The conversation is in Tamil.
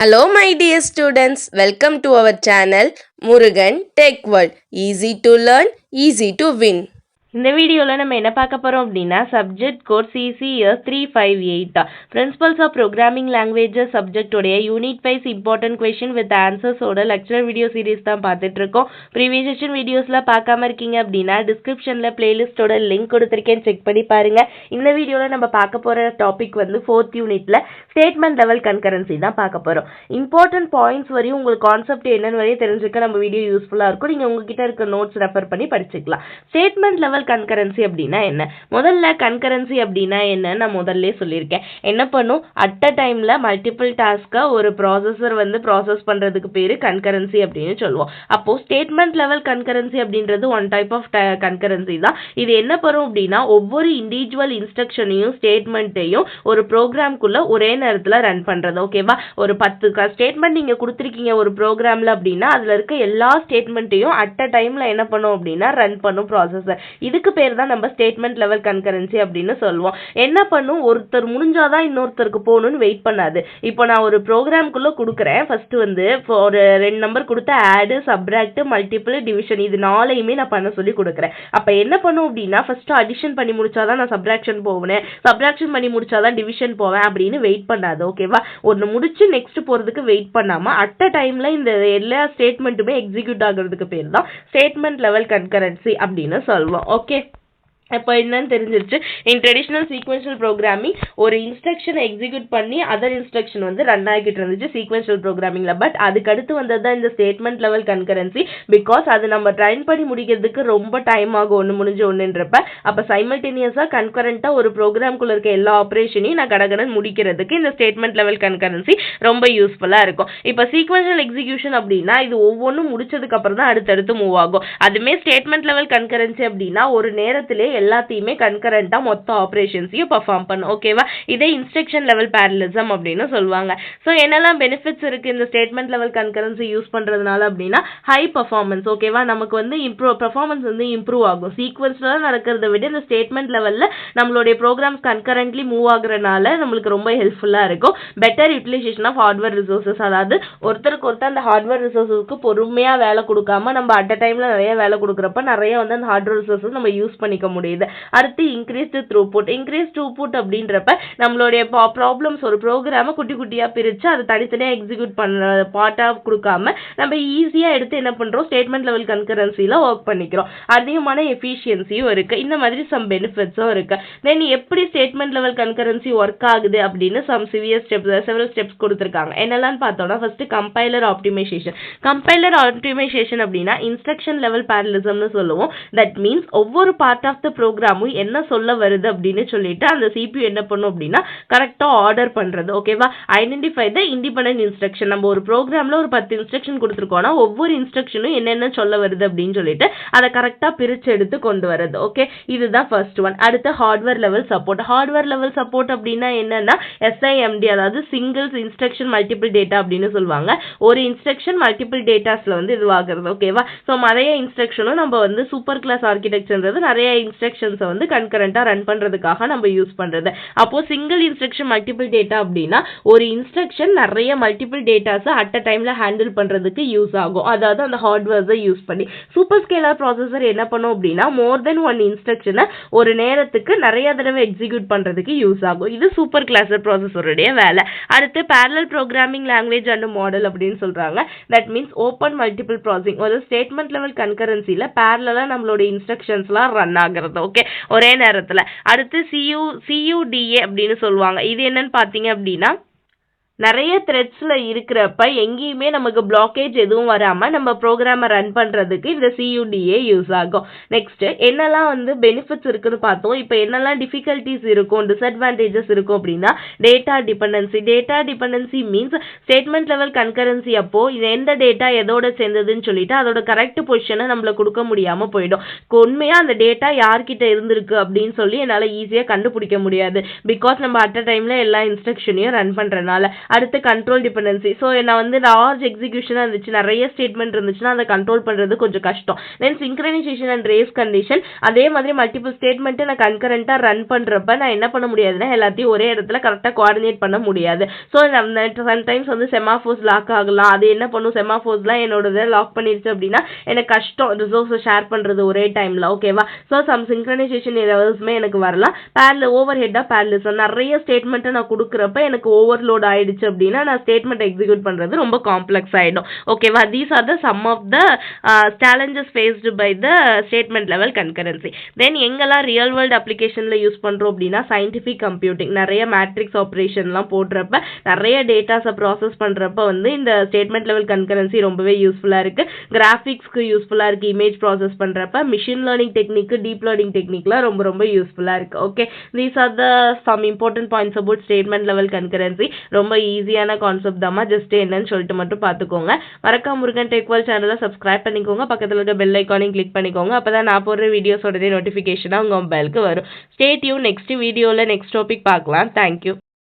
Hello my dear students, welcome to our channel Murugan Tech World. Easy to learn, easy to win. இந்த வீடியோவில் நம்ம என்ன பார்க்க போகிறோம் அப்படின்னா subject code CCS 358 principles of programming languages சப்ஜெக்டோடைய unit wise important question with ஆன்சர்ஸோட லெக்சர் வீடியோ சீரிஸ் தான் பார்த்துட்டு இருக்கோம். ப்ரீவியஸ் செஷன் வீடியோஸில் பார்க்காம இருக்கீங்க அப்படின்னா டிஸ்கிரிப்ஷனில் பிளேலிஸ்டோட லிங்க் கொடுத்துருக்கேன், செக் பண்ணி பாருங்க. இந்த வீடியோவில் நம்ம பார்க்க போகிற டாபிக் வந்து 4th யூனிட்ல ஸ்டேட்மெண்ட் லெவல் கன்கரன்சி தான் பார்க்க போகிறோம். இம்பார்ட்டன்ட் பாயிண்ட்ஸ் வரையும் உங்களுக்கு கான்செப்ட் என்னன்னு வரையும் தெரிஞ்சுக்க நம்ம வீடியோ யூஸ்ஃபுல்லாக இருக்கும். நீங்கள் உங்ககிட்ட இருக்க நோட்ஸ் ரெஃபர் பண்ணி படிச்சுக்கலாம். ஸ்டேட்மெண்ட் லெவல் கன்கரன்சி அப்படின்னா என்ன? முதல்ல கன்கரன்சி அப்படின்னா என்ன நான் முதல்ல சொல்லியிருக்கேன். என்ன பண்ணும், அட் அ டைம்ல மல்டிபிள் டாஸ்கா ஒரு ப்ராசஸர் வந்து ப்ராசஸ் பண்றதுக்கு பேரு கன்கரன்சி அப்படின்னு சொல்லுவோம். அப்போ ஸ்டேட்மெண்ட் லெவல் கன்கரன்சி அப்படின்றது ஒன் டைப் ஆஃப் கன்கரன்சி தான். இது என்ன பண்ணும் அப்படின்னா ஒவ்வொரு இண்டிவிஜுவல் இன்ஸ்ட்ரக்ஷனையும் ஸ்டேட்மெண்ட்டையும் ஒரு ப்ரோக்ராம்குள்ள ஒரே நேரத்தில் ரன் பண்றது. ஓகேவா? ஒரு 10 ஸ்டேட்மெண்ட் நீங்க கொடுத்துருக்கீங்க ஒரு ப்ரோக்ராம்ல அப்படின்னா அதுல இருக்க எல்லா ஸ்டேட்மெண்ட்டையும் அட் அ டைம்ல என்ன பண்ணும் அப்படின்னா ரன் பண்ணும் ப்ராசஸர். இதுக்கு பேர் தான் நம்ம ஸ்டேட்மெண்ட் லெவல் கன்கரன்சி அப்படின்னு சொல்லுவோம். என்ன பண்ணும், ஒருத்தர் முடிஞ்சாதான் இன்னொருத்தருக்கு போகணும்னு வெயிட் பண்ணாது. இப்போ நான் ஒரு ப்ரோக்ராம்குள்ள கொடுக்குறேன். ஃபர்ஸ்ட் வந்து ஒரு 2 நம்பர் கொடுத்து ஆட், சப்ராக்ட், மல்டிபிள், டிவிஷன் இது 4யுமே நான் பண்ண சொல்லி கொடுக்குறேன். அப்ப என்ன பண்ணும் அப்படின்னா ஃபர்ஸ்ட் அடிஷன் பண்ணி முடிச்சாதான் நான் சப்ராக்ஷன் போவேன், சப்ராக்ஷன் பண்ணி முடிச்சாதான் டிவிஷன் போவேன் அப்படின்னு வெயிட் பண்ணாது. ஓகேவா? ஒன்னு முடிச்சு நெக்ஸ்ட் போறதுக்கு வெயிட் பண்ணாம அட் அ டைம்ல இந்த எல்லா ஸ்டேட்மெண்ட்டுமே எக்ஸிக்யூட் ஆகுறதுக்கு பேர் தான் ஸ்டேட்மெண்ட் லெவல் கன்கரன்சி அப்படின்னு சொல்லுவோம். ஓகே, இப்போ என்னன்னு தெரிஞ்சிருச்சு. இன் ட்ரெடிஷ்னல் சீக்வென்ஷியல் ப்ரோக்ராமிங் ஒரு இன்ஸ்ட்ரக்ஷனை எக்ஸிக்யூட் பண்ணி அதர் இன்ஸ்ட்ரக்ஷன் வந்து ரன் ஆகிட்டு இருந்துச்சு சீக்வென்ஷியல் ப்ரோக்ராமிங்ல. பட் அதுக்கு அடுத்து வந்தது தான் இந்த ஸ்டேட்மெண்ட் லெவல் கன்கரன்சி. பிகாஸ் அது நம்ம ட்ரைன் பண்ணி முடிக்கிறதுக்கு ரொம்ப டைம் ஆகும் ஒன்று முடிஞ்ச ஒன்றுன்றப்ப. அப்போ சைமல்டேனியஸாக கன்கரண்ட்டாக ஒரு ப்ரோக்ராம்குள்ள இருக்க எல்லா ஆப்ரேஷனையும் நான் கடகடன் முடிக்கிறதுக்கு இந்த ஸ்டேட்மெண்ட் லெவல் கன்கரன்சி ரொம்ப யூஸ்ஃபுல்லாக இருக்கும். இப்போ சீக்வென்ஷியல் எக்ஸிக்யூஷன் அப்படின்னா இது ஒவ்வொன்றும் முடிச்சதுக்கு அப்புறம் தான் அடுத்தடுத்து மூவ் ஆகும். அதுமே ஸ்டேட்மெண்ட் லெவல் கன்கரன்சி அப்படின்னா ஒரு நேரத்திலே எல்லாத்தையுமே கன்கரண்டா மொத்த ஆபரேஷன்ஸையும் பெர்ஃபார்ம் பண்ணும். ஓகேவா? இதே இன்ஸ்ட்ரக்ஷன் லெவல் பேரலிசம் அப்படின்னு சொல்லுவாங்க. ஸோ என்னெல்லாம் பெனிஃபிட்ஸ் இருக்கு இந்த ஸ்டேட்மெண்ட் லெவல் கன்கரன்சி யூஸ் பண்றதுனால அப்படின்னா ஹை பர்ஃபார்மன்ஸ். ஓகேவா? நமக்கு வந்து பெர்ஃபார்மன்ஸ் வந்து இம்ப்ரூவ் ஆகும். சீக்வன்ஸ்ல நடக்கிறத விட இந்த ஸ்டேட்மெண்ட் லெவல்ல நம்மளுடைய ப்ரோக்ராம்ஸ் கன்கரண்ட்லி மூவ் ஆகுறதுனால நம்மளுக்கு ரொம்ப ஹெல்ப்ஃபுல்லா இருக்கும். Better utilisation of hardware resources, அதாவது ஒருத்தருக்கு ஒருத்தர் அந்த ஹார்ட்வேர் ரிசோர்ஸுக்கு பொறுமையா வேலை கொடுக்காம நம்ம அட் அ டைம்ல நிறைய வேலை கொடுக்குறப்ப நிறைய வந்து அந்த ஹார்ட்வேர் ரிசோர்ஸஸ் நம்ம யூஸ் பண்ணிக்க முடியுது. அடுத்து இன்க்ரீஸ் த்ரூபுட். இன்க்ரீஸ் த்ரூபுட் அப்படின்றப்ப நம்மளுடைய ப்ராப்ளம்ஸ் ஒரு ப்ரோக்ராமை குட்டி குட்டியா பிரிச்சு அதை தனித்தனியா எக்ஸிக்யூட் பண்ண பார்ட்டா கொடுக்காம நம்ம ஈஸியா எடுத்து என்ன பண்றோம், ஸ்டேட்மெண்ட் லெவல் கன்கரன்சில ஒர்க் பண்ணிக்கிறோம். அதிகமான எஃபிஷியன்சியும் இருக்கு. இந்த மாதிரி சம் பெனிஃபிட்ஸும் இருக்கு. தென் எப்படி ஸ்டேட்மெண்ட் லெவல் கன்கரன்சி ஒர்க் ஆகுது அப்படின்னு சம் செவரல் ஸ்டெப்ஸ் கொடுத்துருக்காங்க. என்னெல்லாம் பார்த்தோம்னா first compiler optimisation. Compiler optimisation அப்படின்னா இன்ஸ்ட்ரக்ஷன் லெவல் பேரலிசம்னு சொல்லுவோம். தட் மீன்ஸ் ஒவ்வொரு பார்ட் ஆஃப் த ப்ரோக்ராமும் என்ன சொல்ல வருது அப்படின்னு சொல்லிட்டு அந்த CPU என்ன பண்ணும் அப்படின்னா கரெக்டா ஆர்டர் பண்றது. ஓகேவா? Identify the independent instruction. நம்ம ஒரு ப்ரோக்ராம்ல ஒரு 10 இன்ஸ்ட்ரக்ஷன் கொடுத்துருக்கோம்னா ஒவ்வொரு இன்ஸ்ட்ரக்ஷனும் என்னென்ன சொல்ல வருது அப்படின்னு சொல்லிட்டு அதை கரெக்டா பிரிச்சு எடுத்து கொண்டு வரது. ஓகே, இதுதான் ஃபர்ஸ்ட் ஒன். அடுத்து hardware level support. Hardware level support அப்படின்னா என்னன்னா SIMD, அதாவது சிங்கிள்ஸ் இன்ஸ்ட்ரக்ஷன் மல்டிபிள் டேட்டா அப்படின்னு சொல்லுவாங்க. ஒரு இன்ஸ்ட்ரக்ஷன் மல்டிபிள் டேட்டாஸ்ல வந்து இதுவாகிறது. ஓகேவா? ஸோ நிறைய இன்ஸ்ட்ரக்ஷனும் நம்ம வந்து சூப்பர் கிளாஸ் ஆர்கிடெக்சர்ன்றது நிறைய இன்ஸ்ட்ரக்ஷன்ஸை வந்து கன்கரண்டா ரன் பண்றதுக்காக நம்ம யூஸ் பண்றது. அப்போ சிங்கிள் இன்ஸ்ட்ரக்ஷன் மல்டிபிள் டேட்டா அப்படின்னா ஒரு இன்ஸ்ட்ரக்ஷன் நிறைய மல்டிபிள் டேட்டாஸ் அட் அ டைம்ல ஹேண்டில் பண்றதுக்கு யூஸ் ஆகும். அதாவது அந்த ஹார்ட்வேர்ஸை யூஸ் பண்ணி. சூப்பர் ஸ்கேலர் ப்ராசஸர் என்ன பண்ணும் அப்படின்னா மோர் தென் ஒன் இன்ஸ்ட்ரக்ஷனை ஒரு நேரத்துக்கு நிறைய தடவை எக்ஸிக்யூட் பண்றதுக்கு யூஸ் ஆகும். இது சூப்பர் கிளாஸர் ப்ராசஸருடைய வேலை. அடுத்து parallel programming language and model அப்படின்னு சொல்றாங்க. That means open multiple processing. ஒரு ஸ்டேட்மெண்ட் லெவல் கன்கரன்சில பேரலா நம்மளோட இன்ஸ்ட்ரக்ஷன்ஸ்லாம் ரன் ஆகுறது. ஓகே, ஒரே நேரத்துல. அடுத்து CUDA அப்படின்னு சொல்லுவாங்க. இது என்னன்னு பாத்தீங்க அப்படின்னா நிறைய த்ரெட்ஸ்ல இருக்கிறப்ப எங்கேயுமே நமக்கு பிளாக்கேஜ் எதுவும் வராம நம்ம ப்ரோக்ராமை ரன் பண்றதுக்கு இந்த CUDA யூஸ் ஆகும். நெக்ஸ்ட் என்னெல்லாம் வந்து பெனிஃபிட்ஸ் இருக்குன்னு பார்த்தோம். இப்போ என்னெல்லாம் டிஃபிகல்டிஸ் இருக்கும், டிஸ்அட்வான்டேஜஸ் இருக்கும் அப்படின்னா data dependency. Data dependency means statement level concurrency அப்போ இது எந்த டேட்டா எதோட சேர்ந்ததுன்னு சொல்லிட்டு அதோட கரெக்ட் பொசிஷனை நம்மள கொடுக்க முடியாம போயிடும். உண்மையா அந்த டேட்டா யார்கிட்ட இருந்திருக்கு அப்படின்னு சொல்லி என்னால ஈஸியா கண்டுபிடிக்க முடியாது. பிகாஸ் நம்ம அட் அ டைம்ல எல்லா இன்ஸ்ட்ரக்ஷனையும் ரன் பண்றதுனால. அடுத்து கண்ட்ரோல் டிபெண்டன்சி. ஸோ நான் வந்து லார்ஜ் எக்ஸிக்யூஷனாக இருந்துச்சு, நிறைய ஸ்டேட்மெண்ட் இருந்துச்சுன்னா அதை கண்ட்ரோல் பண்ணுறது கொஞ்சம் கஷ்டம். தென் சிங்க்ரனைசேஷன் அண்ட் ரேஸ் கண்டிஷன். அதே மாதிரி மல்டிபிள் ஸ்டேட்மெண்ட்டை நான் கன்கரண்ட்டாக ரன் பண்ணுறப்ப நான் என்ன பண்ண முடியாதுன்னா எல்லாத்தையும் ஒரே இடத்துல கரெக்டாக கோஆர்டினேட் பண்ண முடியாது. ஸோ சம்டைம்ஸ் வந்து செமாஃபோர்ஸ் லாக் ஆகலாம். அது என்ன பண்ணும், செமாஃபோர்ஸ்லாம் என்னோட லாக் பண்ணிருச்சு அப்படின்னா எனக்கு கஷ்டம் ரிசோர்ஸை ஷேர் பண்ணுறது ஒரே டைமில். ஓகேவா? ஸோ சம் சிங்க்ரனைசேஷன் எரர்ஸ்மே எனக்கு வரலாம். ஓவர் ஹெட்டாக பேரலிசம் நிறைய ஸ்டேட்மெண்ட்டை நான் கொடுக்குறப்ப எனக்கு ஓவர்லோட் ஆயிடுச்சு அப்படின்னா நான் ஸ்டேட்மெண்ட் எக்ஸிக்யூட் பண்ணுறது ரொம்ப காம்ப்ளெக்ஸ் ஆகிடும். ஓகேவா? These are the some of the challenges faced by the statement level concurrency. Then எங்கெல்லாம் ரியல் வேர்ல்டு அப்ளிகேஷனில் யூஸ் பண்ணுறோம் அப்படின்னா சயின்டிஃபிக் கம்ப்யூட்டிங், நிறைய மேட்ரிக்ஸ் ஆப்ரேஷன்லாம் போடுறப்ப நிறைய டேட்டாஸை ப்ராசஸ் பண்ணுறப்ப வந்து இந்த ஸ்டேட்மெண்ட் லெவல் கன்கரன்சி ரொம்பவே யூஸ்ஃபுல்லாக இருக்குது. கிராஃபிக்ஸ்க்கு யூஸ்ஃபுல்லாக இருக்குது. இமேஜ் ப்ராசஸ் பண்ணுறப்ப machine learning technique, deep learning டெக்னிக்லாம் ரொம்ப ரொம்ப யூஸ்ஃபுல்லாக இருக்குது. Okay, these are the some important points about statement level concurrency. ரொம்ப ஈஸியான கான்செப்ட் தாம்மா, ஜஸ்ட் என்னன்னு சொல்லிட்டு மட்டும் பார்த்துக்கோங்க. மறக்காம முருகன் டெக்வல் சேனலை சப்ஸ்கிரைப் பண்ணிக்கோங்க, பக்கத்தில் இருக்க பெல் ஐக்கானையும் கிளிக் பண்ணிக்கோங்க. அப்போ தான் நான் போடுற வீடியோஸோடதே நோட்டிஃபிகேஷனாக உங்கள் மொபைலுக்கு வரும். Stay tune. நெக்ஸ்ட் வீடியோவில் நெக்ஸ்ட் டாபிக் பார்க்கலாம். தேங்க்யூ.